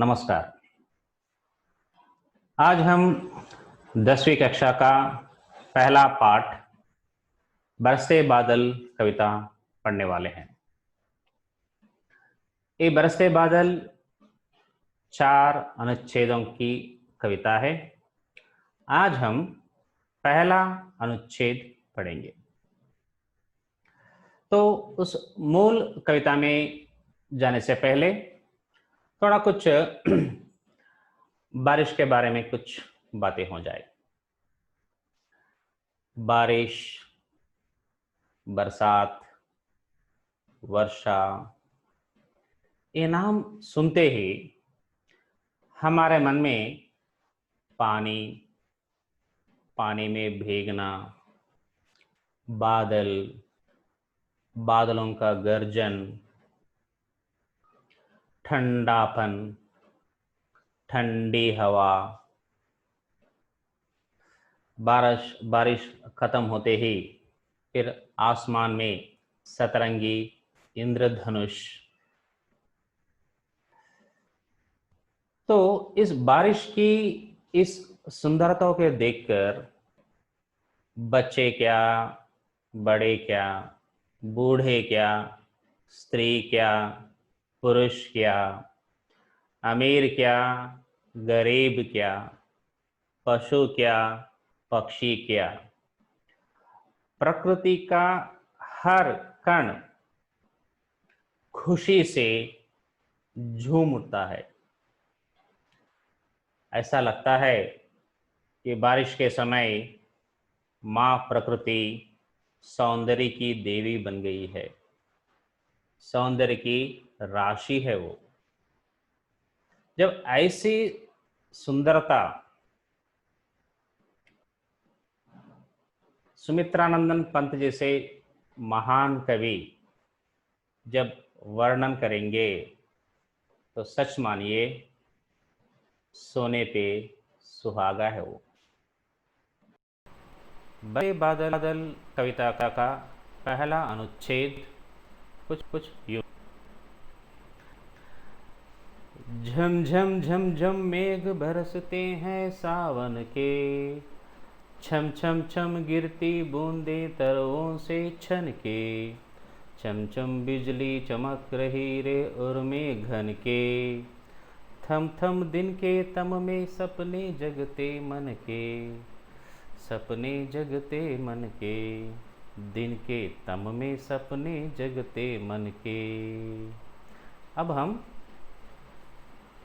नमस्कार। आज हम 10वीं कक्षा का पहला पाठ बरसे बादल कविता पढ़ने वाले हैं। ये बरसे बादल 4 अनुच्छेदों की कविता है। आज हम पहला अनुच्छेद पढ़ेंगे। तो उस मूल कविता में जाने से पहले थोड़ा कुछ बारिश के बारे में कुछ बातें हो जाए। बारिश, बरसात, वर्षा, ये नाम सुनते ही हमारे मन में पानी, पानी में भीगना, बादल, बादलों का गर्जन, ठंडापन, ठंडी हवा, बारिश खत्म होते ही फिर आसमान में सतरंगी इंद्रधनुष। तो इस बारिश की इस सुंदरता को देखकर बच्चे क्या, बड़े क्या, बूढ़े क्या, स्त्री क्या, पुरुष क्या, अमीर क्या, गरीब क्या, पशु क्या, पक्षी क्या, प्रकृति का हर कण खुशी से झूम उठता है। ऐसा लगता है कि बारिश के समय माँ प्रकृति सौंदर्य की देवी बन गई है, सौंदर्य की राशि है वो। जब ऐसी सुंदरता सुमित्रानंदन पंत जैसे महान कवि जब वर्णन करेंगे तो सच मानिए सोने पे सुहागा है वो। बरसे बादल कविता का पहला अनुच्छेद कुछ यूं। झम झम झम झम मेघ बरसते हैं सावन के, छम छम छम गिरती बूंदे तरवों से छन के, चम चम बिजली चमक रही रे उर्मे घन के, थम थम दिन के तम में सपने जगते मन के, सपने जगते मन के, दिन के तम में सपने जगते मन के। अब हम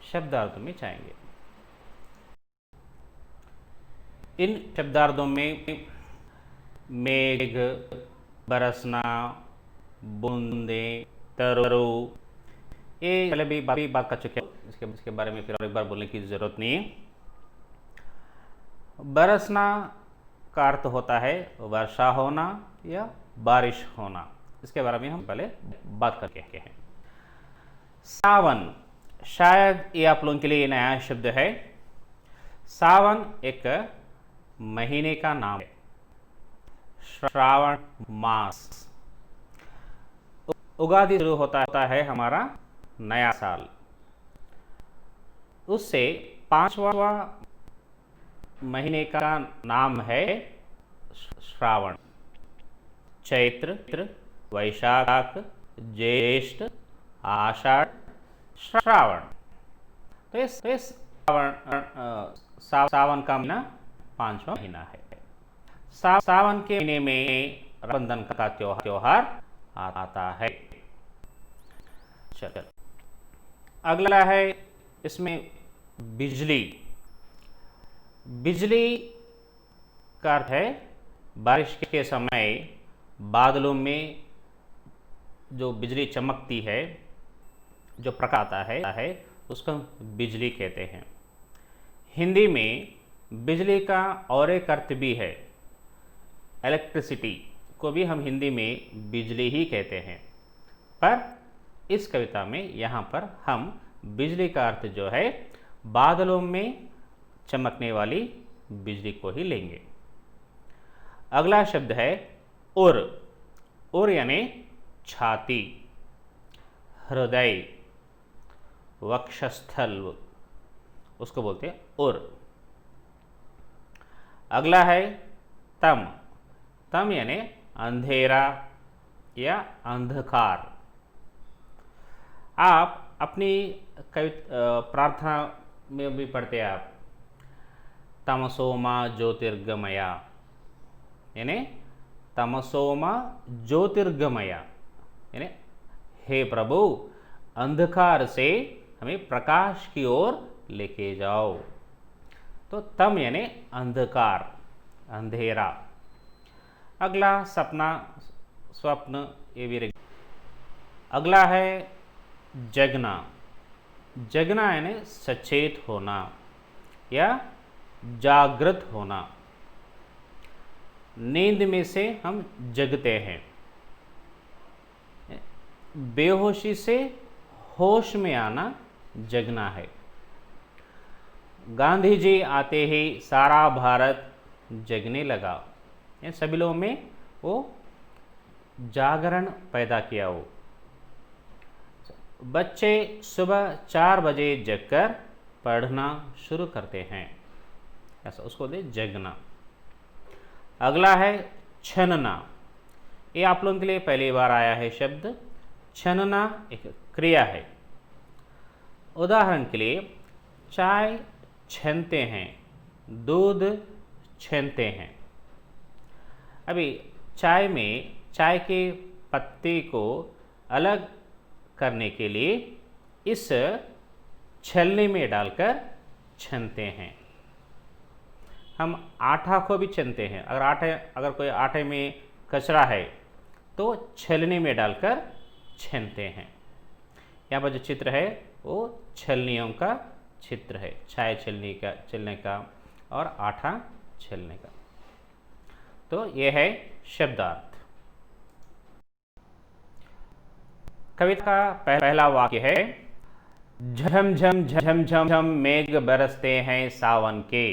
शब्दार्थ में जाएंगे। इन शब्दार्थों में मेघ, बरसना, बूंदे, तरु, ये पहले भी बात कर चुके हैं, इसके बारे में फिर और एक बार बोलने की जरूरत नहीं है। बरसना का अर्थ होता है वर्षा होना या बारिश होना। इसके बारे में हम पहले बात करके हैं। सावन, शायद ये आप लोगों के लिए नया शब्द है। सावन एक महीने का नाम है, श्रावण मास। उगादि शुरू होता है हमारा नया साल, उससे 5वां महीने का नाम है श्रावण। चैत्र, वैशाख, ज्येष्ठ, आषाढ़, श्रावण। तो इस सावन का महीना 5वां महीना है। सावन के महीने में रक्षाबंधन का त्योहार आता है। चलो अगला है इसमें बिजली। बिजली का अर्थ है बारिश के समय बादलों में जो बिजली चमकती है, जो प्रकाश आता है उसको बिजली कहते हैं। हिंदी में बिजली का और एक अर्थ भी है, इलेक्ट्रिसिटी को भी हम हिंदी में बिजली ही कहते हैं। पर इस कविता में यहाँ पर हम बिजली का अर्थ जो है बादलों में चमकने वाली बिजली को ही लेंगे। अगला शब्द है उर। उर यानी छाती, हृदय, वक्षस्थल, उसको बोलते हैं उर। अगला है तम। तम यानी अंधेरा या अंधकार। आप अपनी प्रार्थना में भी पढ़ते हैं आप, तमसोमा ज्योतिर्गमया, यानी तमसोमा ज्योतिर्गमया, यानी हे प्रभु अंधकार से हमें प्रकाश की ओर लेके जाओ। तो तम यानी अंधकार, अंधेरा। अगला सपना, स्वप्न, ये भी। अगला है जगना। जगना यानी सचेत होना या जागृत होना। नींद में से हम जगते हैं, बेहोशी से होश में आना जगना है। गांधी जी आते ही सारा भारत जगने लगा, सभी लोगों में वो जागरण पैदा किया। वो बच्चे सुबह 4 बजे जगकर पढ़ना शुरू करते हैं, ऐसा उसको दे जगना। अगला है छनना। ये आप लोगों के लिए पहली बार आया है शब्द। छनना एक क्रिया है। उदाहरण के लिए चाय छनते हैं, दूध छनते हैं। अभी चाय में चाय के पत्ते को अलग करने के लिए इस छलनी में डालकर छनते हैं। हम आटा को भी छनते हैं। अगर कोई आटे में कचरा है तो छलनी में डालकर छनते हैं। यहाँ पर जो चित्र है वो छलनियों का चित्र है, चाय छलने का और आटा छलने का। तो यह है शब्दार्थ। कविता का पहला वाक्य है, झम झम झम झम झम मेघ बरसते हैं सावन के,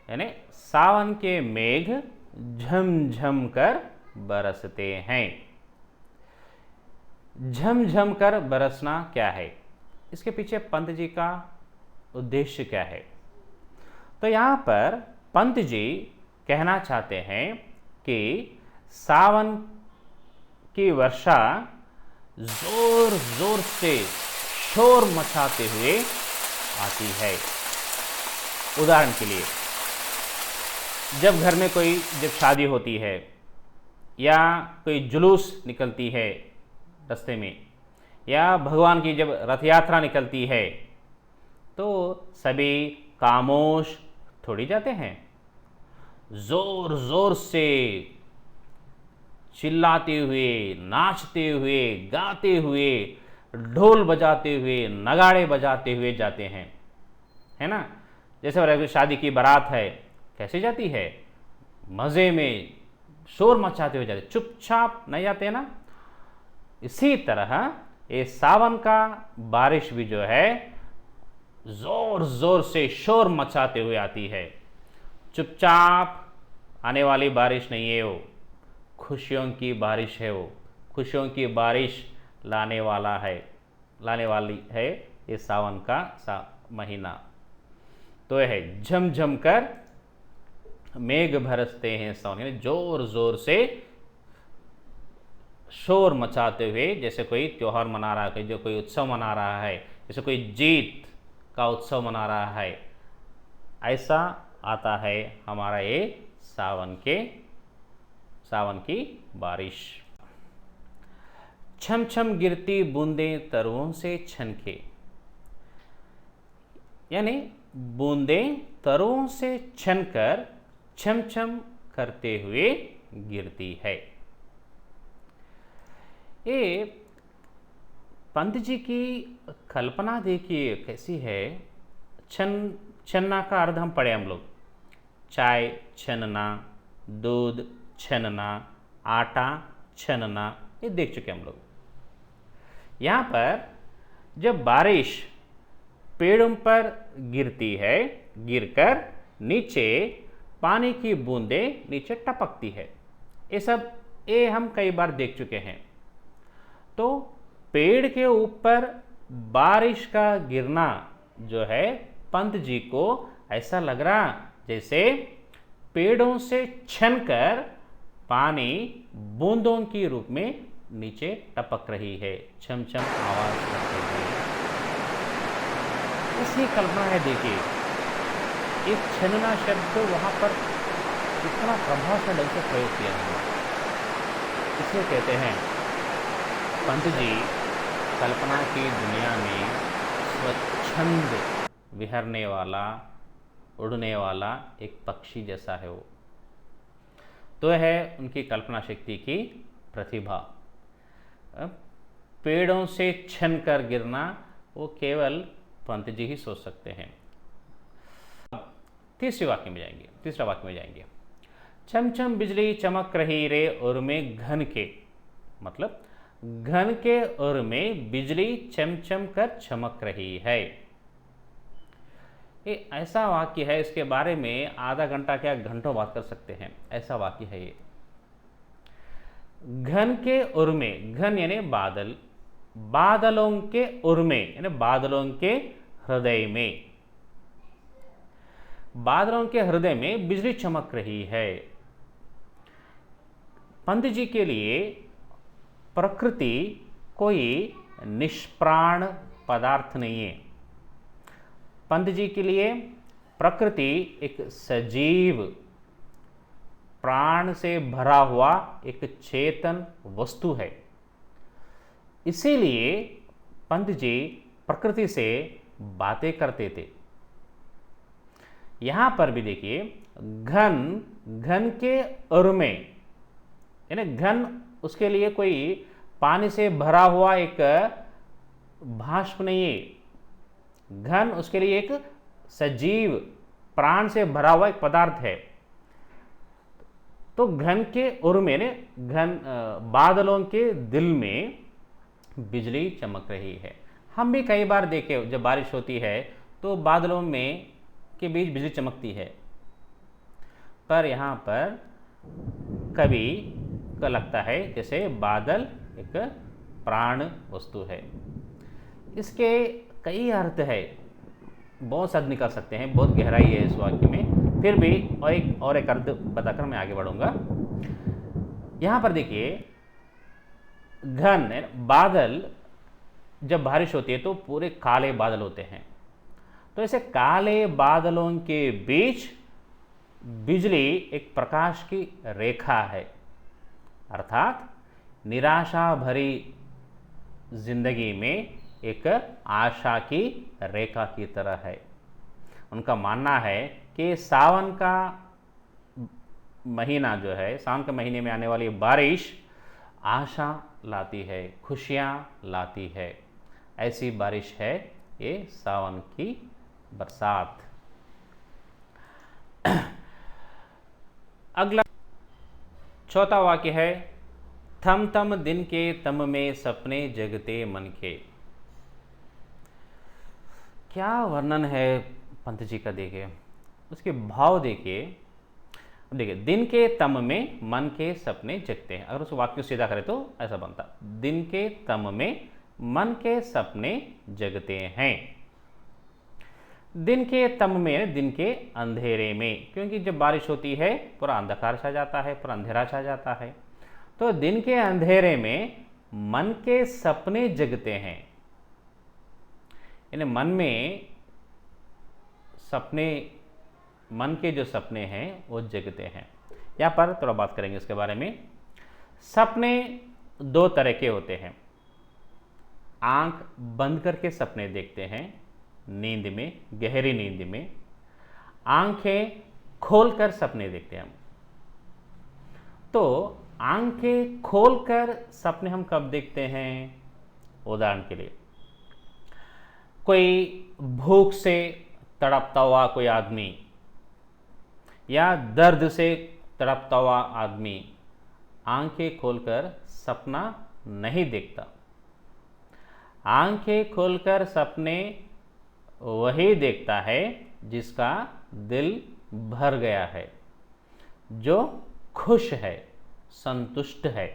यानी सावन के मेघ झम झम कर बरसते हैं। झम झम कर बरसना क्या है, इसके पीछे पंत जी का उद्देश्य क्या है? तो यहाँ पर पंत जी कहना चाहते हैं कि सावन की वर्षा जोर जोर से शोर मचाते हुए आती है। उदाहरण के लिए जब घर में जब शादी होती है या कोई जुलूस निकलती है रास्ते में, या भगवान की जब रथ यात्रा निकलती है, तो सभी खामोश थोड़ी जाते हैं, जोर जोर से चिल्लाते हुए, नाचते हुए, गाते हुए, ढोल बजाते हुए, नगाड़े बजाते हुए जाते हैं, है ना। जैसे शादी की बारात है, कैसे जाती है? मज़े में शोर मचाते हुए जाते, चुपचाप नहीं जाते ना। इसी तरह ये सावन का बारिश भी जो है जोर जोर से शोर मचाते हुए आती है। चुपचाप आने वाली बारिश नहीं है, वो खुशियों की बारिश है। वो खुशियों की बारिश लाने वाली है ये सावन का महीना। तो यह है झमझम कर मेघ बरसते हैं सावन, यानी जोर जोर से शोर मचाते हुए, जैसे कोई त्योहार मना रहा है, जो कोई उत्सव मना रहा है, जैसे कोई जीत का उत्सव मना रहा है, ऐसा आता है हमारा ये सावन की बारिश। छम छम गिरती बूंदें तरुओं से छनके, यानी बूंदें तरुओं से छनकर छम छम करते हुए गिरती है। ये पंत जी की कल्पना देखिए कैसी है। छन्ना का अर्थ हम पढ़े हम लोग, चाय छनना, दूध छनना, आटा छनना, ये देख चुके हम लोग। यहाँ पर जब बारिश पेड़ों पर गिरती है, गिरकर नीचे पानी की बूंदें नीचे टपकती है, ये हम कई बार देख चुके हैं। तो पेड़ के ऊपर बारिश का गिरना जो है पंत जी को ऐसा लग रहा जैसे पेड़ों से छनकर पानी बूंदों के रूप में नीचे टपक रही है, छम छम आवाज करते हुए। इसकी कल्पना है, देखिए एक छनना शब्द वहां पर कितना प्रभावशाली ढंग से प्रयोग किया हुआ। इसे कहते हैं पंत जी कल्पना की दुनिया में स्वच्छंद विहरने वाला, उड़ने वाला एक पक्षी जैसा है वो। तो है उनकी कल्पना शक्ति की प्रतिभा। पेड़ों से छन कर गिरना वो केवल पंत जी ही सोच सकते हैं। तीसरा वाक्य में जाएंगे। छम छम बिजली चमक रही रे और में घन के, मतलब घन के और में बिजली चमचम कर चमक रही है। ये ऐसा वाक्य है, इसके बारे में आधा घंटा क्या घंटों बात कर सकते हैं, ऐसा वाक्य है ये। घन के उर्मे, घन यानी बादल, बादलों के उर्मे यानी बादलों के हृदय में, बादलों के हृदय में बिजली चमक रही है। पंत जी के लिए प्रकृति कोई निष्प्राण पदार्थ नहीं है। पंत जी के लिए प्रकृति एक सजीव, प्राण से भरा हुआ एक चेतन वस्तु है। इसीलिए पंत जी प्रकृति से बातें करते थे। यहां पर भी देखिए घन, घन के उर्मे यानी घन उसके लिए कोई पानी से भरा हुआ एक भाष्प नहीं है। घन उसके लिए एक सजीव, प्राण से भरा हुआ एक पदार्थ है। तो घन के उर्मे ने घन बादलों के दिल में बिजली चमक रही है। हम भी कई बार देखे जब बारिश होती है तो बादलों में के बीच बिजली चमकती है, पर यहाँ पर कभी का लगता है जैसे बादल एक प्राण वस्तु है। इसके कई अर्थ है, बहुत अर्थ निकाल सकते हैं, बहुत गहराई है इस वाक्य में। फिर भी और एक अर्थ बताकर मैं आगे बढ़ूंगा। यहां पर देखिए घन बादल, जब बारिश होती है तो पूरे काले बादल होते हैं। तो ऐसे काले बादलों के बीच बिजली एक प्रकाश की रेखा है, अर्थात निराशा भरी जिंदगी में एक आशा की रेखा की तरह है। उनका मानना है कि सावन का महीना जो है, सावन के महीने में आने वाली बारिश आशा लाती है, खुशियां लाती है। ऐसी बारिश है ये सावन की बरसात। अगला चौथा वाक्य है, थम थम दिन के तम में सपने जगते मन के। क्या वर्णन है पंत जी का, देखिए उसके भाव देखिए। दिन के तम में मन के सपने जगते हैं। अगर उस वाक्य को सीधा करें तो ऐसा बनता, दिन के तम में मन के सपने जगते हैं। दिन के तम में दिन के अंधेरे में, क्योंकि जब बारिश होती है पूरा अंधकार छा जाता है, पूरा अंधेरा छा जाता है। तो दिन के अंधेरे में मन के सपने जगते हैं, यानी मन में सपने, मन के जो सपने हैं वो जगते हैं। यहाँ पर थोड़ा बात करेंगे इसके बारे में। सपने दो तरह के होते हैं। आंख बंद करके सपने देखते हैं नींद में, गहरी नींद में। आंखें खोलकर सपने देखते हैं हम। तो आंखें खोलकर सपने हम कब देखते हैं? उदाहरण के लिए कोई भूख से तड़पता हुआ कोई आदमी या दर्द से तड़पता हुआ आदमी आंखें खोलकर सपना नहीं देखता। आंखें खोलकर सपने वही देखता है जिसका दिल भर गया है, जो खुश है, संतुष्ट है।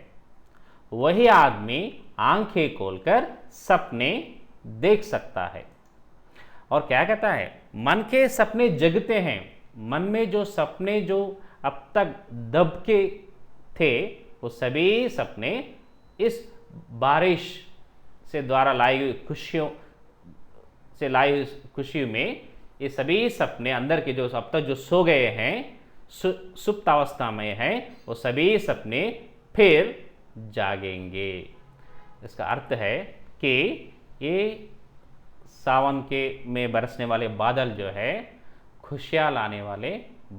वही आदमी आंखें खोलकर सपने देख सकता है। और क्या कहता है, मन के सपने जगते हैं, मन में जो सपने जो अब तक दब के थे वो सभी सपने इस बारिश से द्वारा लाई हुई खुशियों से लाई हुई खुशी में ये सभी सपने अंदर के जो अब तक जो सो गए हैं, सुप्त अवस्था में हैं, वो सभी सपने फिर जागेंगे। इसका अर्थ है कि ये सावन के में बरसने वाले बादल जो है खुशियाँ लाने वाले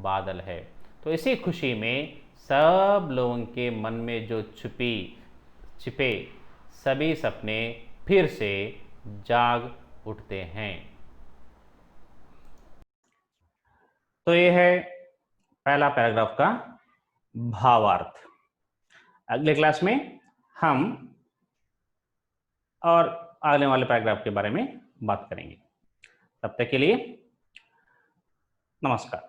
बादल है। तो इसी खुशी में सब लोगों के मन में जो छिपे सभी सपने फिर से जाग उठते हैं। तो ये है पहला पैराग्राफ का भावार्थ। अगले क्लास में हम और आने वाले पैराग्राफ के बारे में बात करेंगे। तब तक के लिए नमस्कार।